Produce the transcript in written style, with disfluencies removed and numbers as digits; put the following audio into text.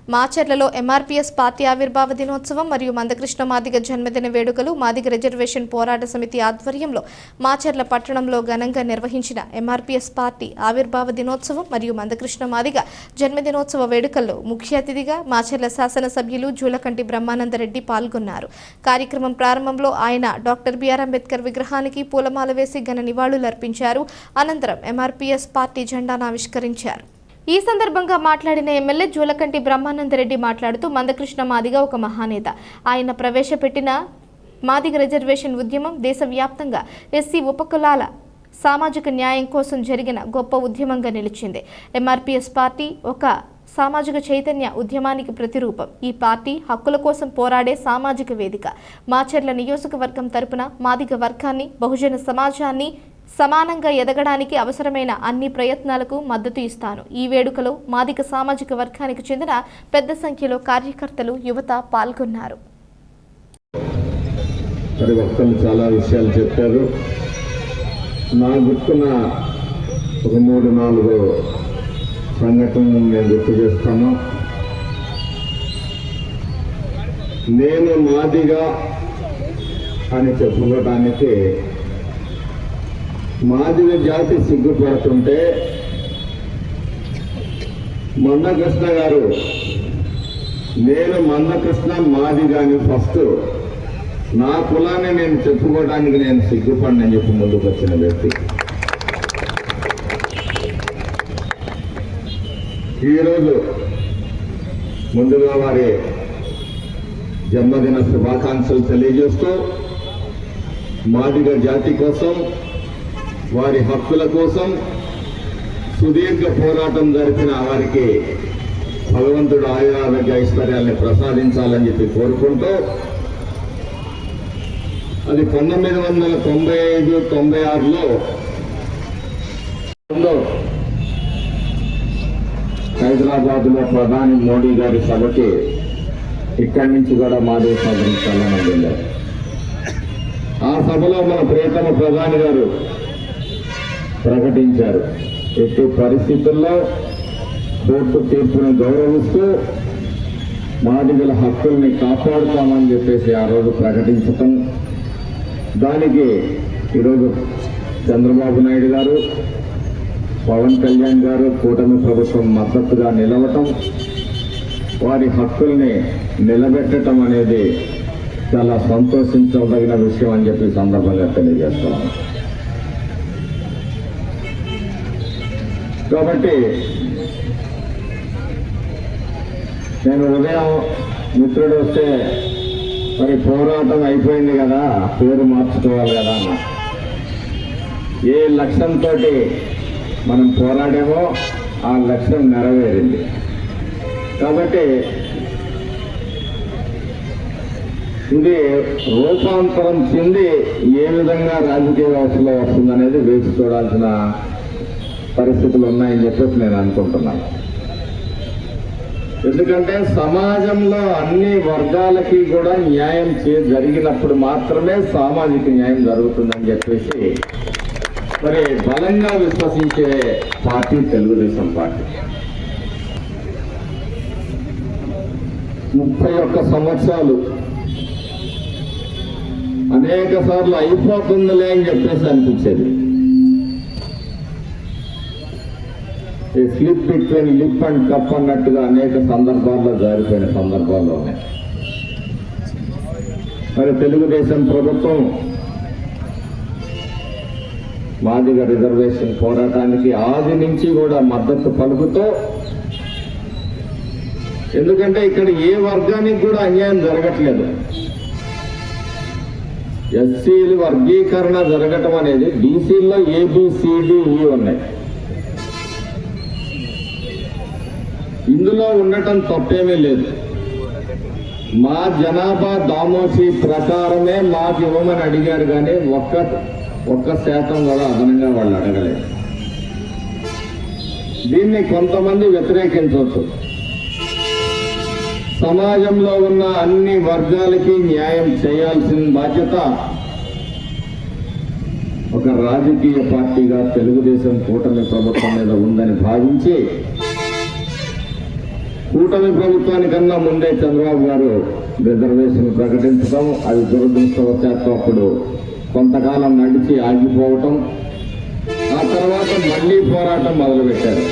మాచర్లలో MRPS party ఆవిర్భావ దినోత్సవం మరియు మందకృష్ణ మాదిగ జన్మదిన వేడుకలు మాదిగ రిజర్వేషన్ పోరాట సమితి ఆధ్వర్యంలో మాచర్ల పట్టణంలో ఘనంగా నిర్వహించిన ఎంఆర్పీఎస్ పార్టీ ఆవిర్భావ దినోత్సవం మరియు మందకృష్ణ మాదిగ జన్మదినోత్సవ వేడుకల్లో ముఖ్య అతిథిగా మాచర్ల శాసనసభ్యులు జూలకంటి బ్రహ్మానందరెడ్డి పాల్గొన్నారు. కార్యక్రమం ప్రారంభంలో ఆయన డాక్టర్ బిఆర్ అంబేద్కర్ విగ్రహానికి పూలమాల వేసి ఘన నివాళులర్పించారు. అనంతరం ఎంఆర్పీఎస్ పార్టీ జెండాను ఆవిష్కరించారు. ఈ సందర్భంగా మాట్లాడిన ఎమ్మెల్యే జూలకంటి బ్రహ్మానందరెడ్డి మాట్లాడుతూ మందకృష్ణ మాదిగ ఒక మహానేత. ఆయన ప్రవేశపెట్టిన మాదిగ రిజర్వేషన్ ఉద్యమం దేశవ్యాప్తంగా ఎస్సీ ఉపకులాల సామాజిక న్యాయం కోసం జరిగిన గొప్ప ఉద్యమంగా నిలిచింది. ఎంఆర్పీఎస్ పార్టీ ఒక సామాజిక చైతన్య ఉద్యమానికి ప్రతిరూపం. ఈ పార్టీ హక్కుల కోసం పోరాడే సామాజిక వేదిక. మాచర్ల నియోజకవర్గం తరపున మాదిగ వర్గాన్ని, బహుజన సమాజాన్ని సమానంగా ఎదగడానికి అవసరమైన అన్ని ప్రయత్నాలకు మద్దతు ఇస్తాను. ఈ వేడుకలో మాదిగ సామాజిక వర్గానికి చెందిన పెద్ద సంఖ్యలో కార్యకర్తలు, యువత పాల్గొన్నారు. చాలా విషయాలు చెప్పారు. నా గుర్తున్న ఒక 3-4 సంఘటనలు నేను గుర్తు చేస్తాను. నేను మాదిగా అని చెప్పుకోవడానికి మాదిగ జాతి సిగ్గుపడుతుంటే మందకృష్ణ గారు నేను మందకృష్ణ మాదిగ అని ఫస్ట్ నా కులాన్ని నేను చెప్పుకోవడానికి నేను సిగ్గుపడినని చెప్పి ముందుకు వచ్చిన వ్యక్తి. ఈరోజు ముందుగా వారి జన్మదిన శుభాకాంక్షలు తెలియజేస్తూ మాదిగ జాతి కోసం, వారి హక్కుల కోసం సుదీర్ఘ పోరాటం జరిపిన వారికి భగవంతుడు ఆయురారోగ్య ఐశ్వర్యాన్ని ప్రసాదించాలని చెప్పి కోరుకుంటూ, అది 1995-96లో హైదరాబాద్లో ప్రధాని మోడీ గారి సభకి ఇక్కడి నుంచి కూడా మాదిగ సాధించాలని వెళ్ళారు. ఆ సభలో మన ప్రియతమ ప్రధాని గారు ప్రకటించారు, ఎట్టి పరిస్థితుల్లో కోర్టు తీర్పును గౌరవిస్తూ మాదిగల హక్కుల్ని కాపాడుతామని చెప్పేసి ఆ రోజు ప్రకటించటం, దానికి ఈరోజు చంద్రబాబు నాయుడు గారు, పవన్ కళ్యాణ్ గారు కూటమి ప్రభుత్వం మద్దతుగా నిలవటం, వారి హక్కుల్ని నిలబెట్టడం అనేది చాలా సంతోషించదగిన విషయం అని చెప్పి సందర్భంగా తెలియజేస్తున్నాను. కాబట్టి నేను ఉదయం మిత్రుడు వస్తే మరి పోరాటం అయిపోయింది కదా, పేరు మార్చుకోవాలి కదా అన్న. ఏ లక్ష్యంతో మనం పోరాడేమో ఆ లక్ష్యం నెరవేరింది. కాబట్టి ఇది రూపాంతరం చెంది ఏ విధంగా రాజకీయ వ్యవస్థలో వస్తుందనేది వేచి చూడాల్సిన పరిస్థితులు ఉన్నాయని చెప్పేసి నేను అనుకుంటున్నాను. ఎందుకంటే సమాజంలో అన్ని వర్గాలకి కూడా న్యాయం జరిగినప్పుడు మాత్రమే సామాజిక న్యాయం జరుగుతుందని చెప్పేసి మరి బలంగా విశ్వసించే పార్టీ తెలుగుదేశం పార్టీ. 31 సంవత్సరాలు అనేక సార్లు అయిపోతుందిలే అని చెప్పేసి అనిపించేది. ఈ slip between lip and cup అన్నట్టుగా అనేక సందర్భాల్లో జారిపోయిన సందర్భాల్లో ఉన్నాయి. మరి తెలుగుదేశం ప్రభుత్వం మాదిగ రిజర్వేషన్ పోరాటానికి ఆది నుంచి కూడా మద్దతు పలుకుతూ, ఎందుకంటే ఇక్కడ ఏ వర్గానికి కూడా అన్యాయం జరగట్లేదు. ఎస్సీలు వర్గీకరణ జరగటం అనేది బీసీల్లో ABCDE ఉన్నాయి. ఇందులో ఉండటం తప్పేమీ లేదు. మా జనాభా దామోసి ప్రకారమే మాకు ఇవ్వమని అడిగారు, కానీ ఒక్క శాతం కూడా అదనంగా వాళ్ళు అడగలేదు. దీన్ని కొంతమంది వ్యతిరేకించవచ్చు. సమాజంలో ఉన్న అన్ని వర్గాలకి న్యాయం చేయాల్సిన బాధ్యత ఒక రాజకీయ పార్టీగా తెలుగుదేశం కూటమి ప్రభుత్వం మీద ఉందని భావించి కూటమి ప్రభుత్వానికన్నా ముందే చంద్రబాబు గారు రిజర్వేషన్ ప్రకటించడం, అది దురదృష్టవశాత్తు అప్పుడు కొంతకాలం నడిచి ఆగిపోవటం, ఆ తర్వాత మళ్ళీ పోరాటం మొదలుపెట్టారు.